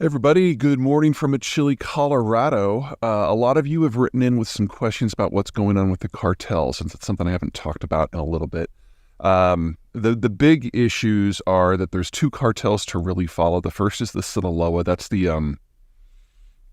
Everybody, good morning from a chilly Colorado. A lot of you have written in with some questions about what's going on with the cartels, since it's something I haven't talked about in a little bit. The big issues are that there's two cartels to really follow. The first is the Sinaloa. That's the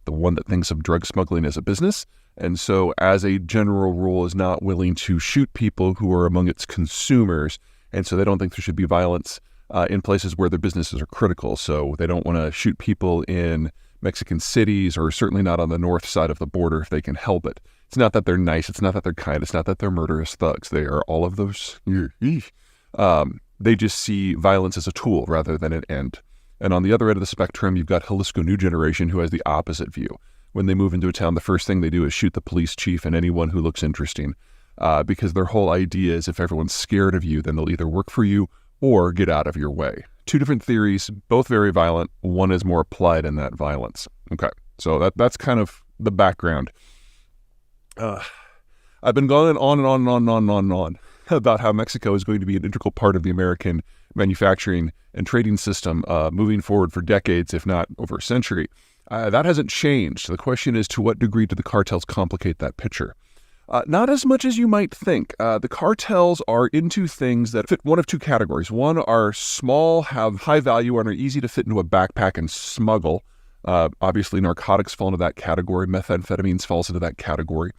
one that thinks of drug smuggling as a business, and so as a general rule is not willing to shoot people who are among its consumers, and so they don't think there should be violence in places where their businesses are critical. So they don't want to shoot people in Mexican cities, or certainly not on the north side of the border if they can help it. It's not that they're nice. It's not that they're kind. It's not that they're murderous thugs. They are all of those. They just see violence as a tool rather than an end. And on the other end of the spectrum, you've got Jalisco New Generation, who has the opposite view. When they move into a town, the first thing they do is shoot the police chief and anyone who looks interesting, because their whole idea is if everyone's scared of you, then they'll either work for you or get out of your way. Two different theories, both very violent. One is more applied in that violence. Okay, so that's kind of the background. I've been going on and on about how Mexico is going to be an integral part of the American manufacturing and trading system moving forward for decades, if not over a century. That hasn't changed. The question is, to what degree do the cartels complicate that picture? Not as much as you might think. The cartels are into things that fit one of two categories. One are small, have high value, and are easy to fit into a backpack and smuggle. Obviously, narcotics fall into that category. Methamphetamines falls into that category.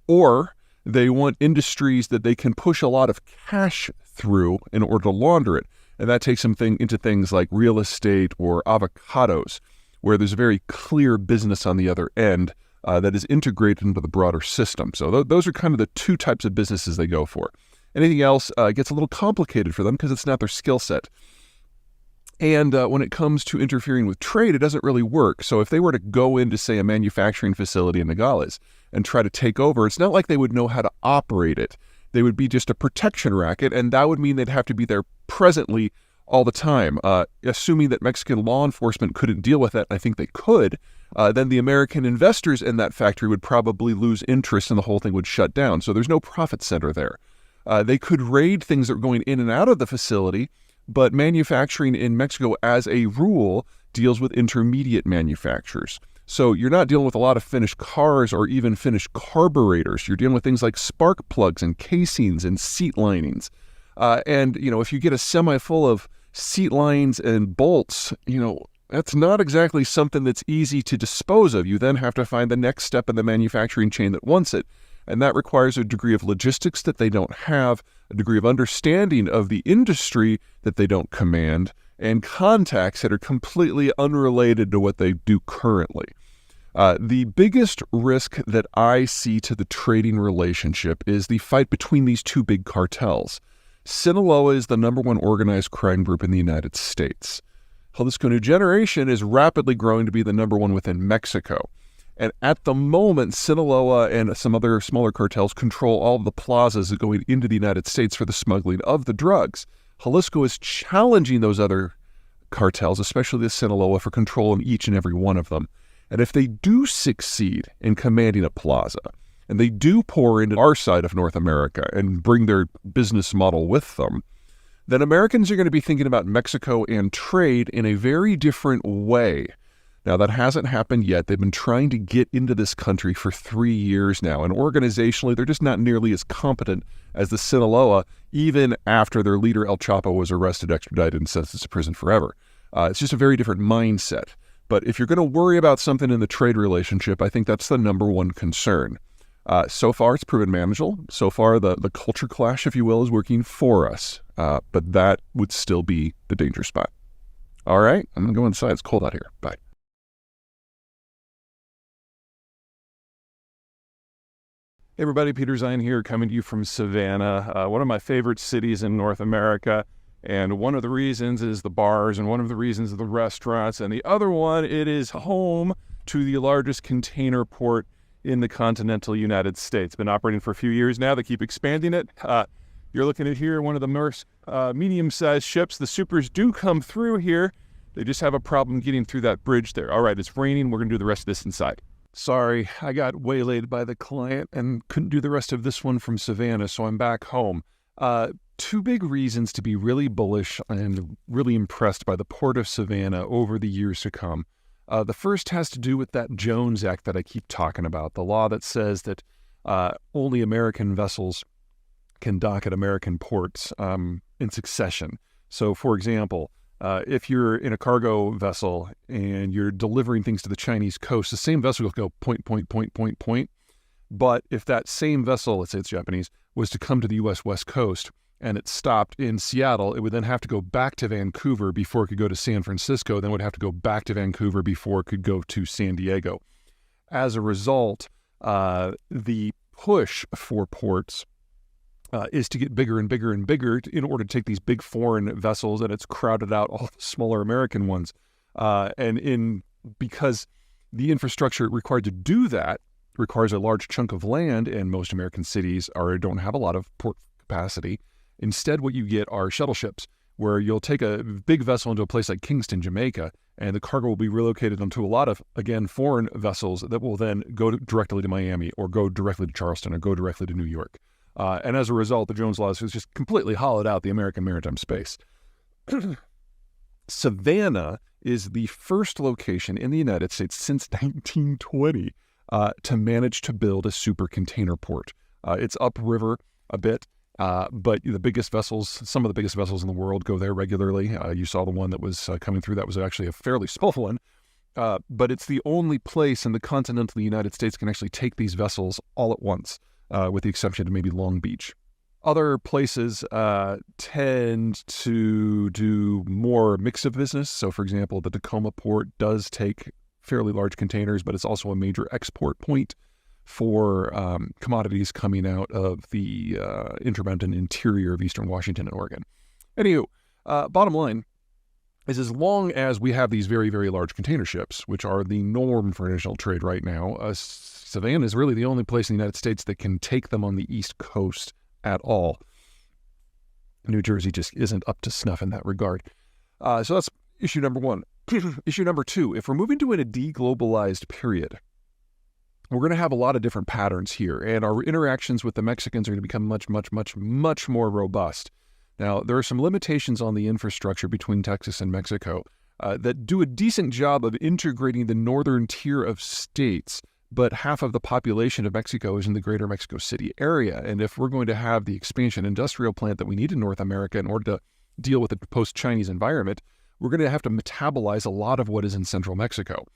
Or they want industries that they can push a lot of cash through in order to launder it. And that takes them into things like real estate or avocados, where there's a very clear business on the other end that is integrated into the broader system. So those are kind of the two types of businesses they go for. Anything else gets a little complicated for them because it's not their skill set. And when it comes to interfering with trade, it doesn't really work. So if they were to go into, say, a manufacturing facility in Nogales and try to take over, it's not like they would know how to operate it. They would be just a protection racket, and that would mean they'd have to be there presently all the time. Assuming that Mexican law enforcement couldn't deal with that, I think they could, then the American investors in that factory would probably lose interest and the whole thing would shut down. So there's no profit center there. They could raid things that are going in and out of the facility, but manufacturing in Mexico, as a rule, deals with intermediate manufacturers. So you're not dealing with a lot of finished cars or even finished carburetors. You're dealing with things like spark plugs and casings and seat linings. And if you get a semi full of seat lines and bolts, that's not exactly something that's easy to dispose of. You then have to find the next step in the manufacturing chain that wants it. And that requires a degree of logistics that they don't have, a degree of understanding of the industry that they don't command, and contacts that are completely unrelated to what they do currently. The biggest risk that I see to the trading relationship is the fight between these two big cartels. Sinaloa is the number one organized crime group in the United States. Jalisco New Generation is rapidly growing to be the number one within Mexico. And at the moment, Sinaloa and some other smaller cartels control all of the plazas going into the United States for the smuggling of the drugs. Jalisco is challenging those other cartels, especially the Sinaloa, for control in each and every one of them. And if they do succeed in commanding a plaza, and they do pour into our side of North America and bring their business model with them, then Americans are going to be thinking about Mexico and trade in a very different way. Now, that hasn't happened yet. They've been trying to get into this country for 3 years now, and organizationally, they're just not nearly as competent as the Sinaloa, even after their leader, El Chapo, was arrested, extradited, and sentenced to prison forever. It's just a very different mindset. But if you're going to worry about something in the trade relationship, I think that's the number one concern. So far, it's proven manageable. So far, the culture clash, if you will, is working for us. But that would still be the danger spot. All right, I'm going to go inside. It's cold out here. Bye. Hey everybody, Peter Zeihan here, coming to you from Savannah, one of my favorite cities in North America. And one of the reasons is the bars, and one of the reasons are the restaurants, and the other one, it is home to the largest container port in the continental United States. Been operating for a few years now. They keep expanding it. You're looking at here one of the more medium-sized ships. The supers do come through here. They just have a problem getting through that bridge there. All right, it's raining. We're going to do the rest of this inside. Sorry, I got waylaid by the client and couldn't do the rest of this one from Savannah, so I'm back home. Two big reasons to be really bullish and really impressed by the Port of Savannah over the years to come. The first has to do with that Jones Act that I keep talking about, the law that says that only American vessels can dock at American ports in succession. So, for example, if you're in a cargo vessel and you're delivering things to the Chinese coast, the same vessel will go point, point, point, point, point. But if that same vessel, let's say it's Japanese, was to come to the U.S. West Coast and it stopped in Seattle, it would then have to go back to Vancouver before it could go to San Francisco, then would have to go back to Vancouver before it could go to San Diego. As a result, the push for ports is to get bigger and bigger and bigger in order to take these big foreign vessels, and it's crowded out all the smaller American ones. Because the infrastructure required to do that requires a large chunk of land, and most American cities don't have a lot of port capacity. Instead, what you get are shuttle ships, where you'll take a big vessel into a place like Kingston, Jamaica, and the cargo will be relocated onto a lot of, again, foreign vessels that will then go directly to Miami or go directly to Charleston or go directly to New York. And as a result, the Jones Law has just completely hollowed out the American maritime space. Savannah is the first location in the United States since 1920 to manage to build a super container port. It's upriver a bit, but the biggest vessels, some of the biggest vessels in the world go there regularly. You saw the one that was coming through. That was actually a fairly small one. But it's the only place in the continental United States can actually take these vessels all at once, with the exception of maybe Long Beach. Other places tend to do more mix of business. So, for example, the Tacoma port does take fairly large containers, but it's also a major export point for commodities coming out of the intermountain interior of eastern Washington and Oregon. Anywho, bottom line is, as long as we have these very, very large container ships, which are the norm for international trade right now, Savannah is really the only place in the United States that can take them on the East Coast at all. New Jersey just isn't up to snuff in that regard. So that's issue number one. Issue number two, if we're moving to a deglobalized period, we're going to have a lot of different patterns here, and our interactions with the Mexicans are going to become much, much, much, much more robust. Now, there are some limitations on the infrastructure between Texas and Mexico that do a decent job of integrating the northern tier of states, but half of the population of Mexico is in the greater Mexico City area. And if we're going to have the expansion industrial plant that we need in North America in order to deal with the post-Chinese environment, we're going to have to metabolize a lot of what is in central Mexico.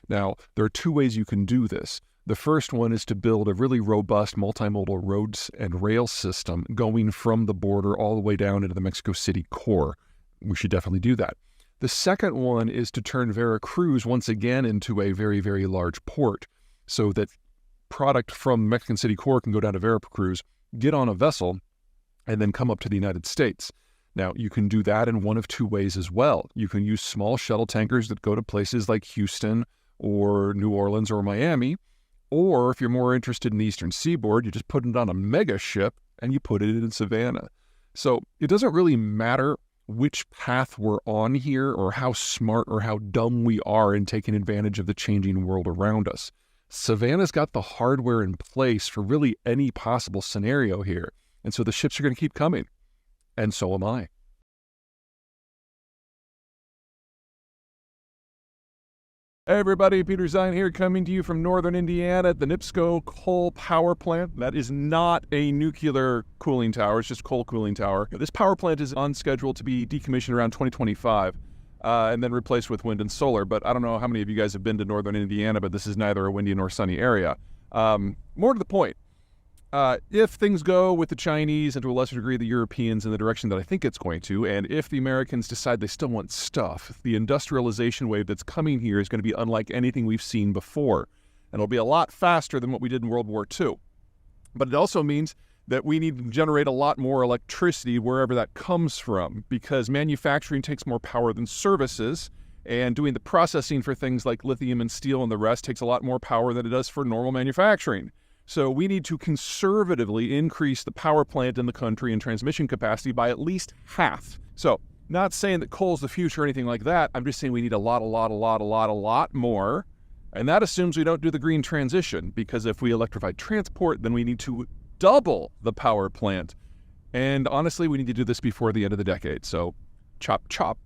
Now, there are two ways you can do this. The first one is to build a really robust multimodal roads and rail system going from the border all the way down into the Mexico City core. We should definitely do that. The second one is to turn Veracruz once again into a very, very large port so that product from Mexican City core can go down to Veracruz, get on a vessel, and then come up to the United States. Now, you can do that in one of two ways as well. You can use small shuttle tankers that go to places like Houston or New Orleans or Miami. Or if you're more interested in the Eastern Seaboard, you just put it on a mega ship and you put it in Savannah. So it doesn't really matter which path we're on here or how smart or how dumb we are in taking advantage of the changing world around us. Savannah's got the hardware in place for really any possible scenario here. And so the ships are going to keep coming. And so am I. Hey everybody, Peter Zeihan here, coming to you from northern Indiana at the NIPSCO coal power plant. That is not a nuclear cooling tower, it's just a coal cooling tower. This power plant is on schedule to be decommissioned around 2025 and then replaced with wind and solar. But I don't know how many of you guys have been to northern Indiana, but this is neither a windy nor sunny area. More to the point, if things go with the Chinese and to a lesser degree the Europeans in the direction that I think it's going to, and if the Americans decide they still want stuff, the industrialization wave that's coming here is going to be unlike anything we've seen before. And it'll be a lot faster than what we did in World War II. But it also means that we need to generate a lot more electricity wherever that comes from, because manufacturing takes more power than services, and doing the processing for things like lithium and steel and the rest takes a lot more power than it does for normal manufacturing. So we need to conservatively increase the power plant in the country and transmission capacity by at least half. So not saying that coal's the future or anything like that. I'm just saying we need a lot more. And that assumes we don't do the green transition, because if we electrify transport, then we need to double the power plant. And honestly, we need to do this before the end of the decade. So chop, chop.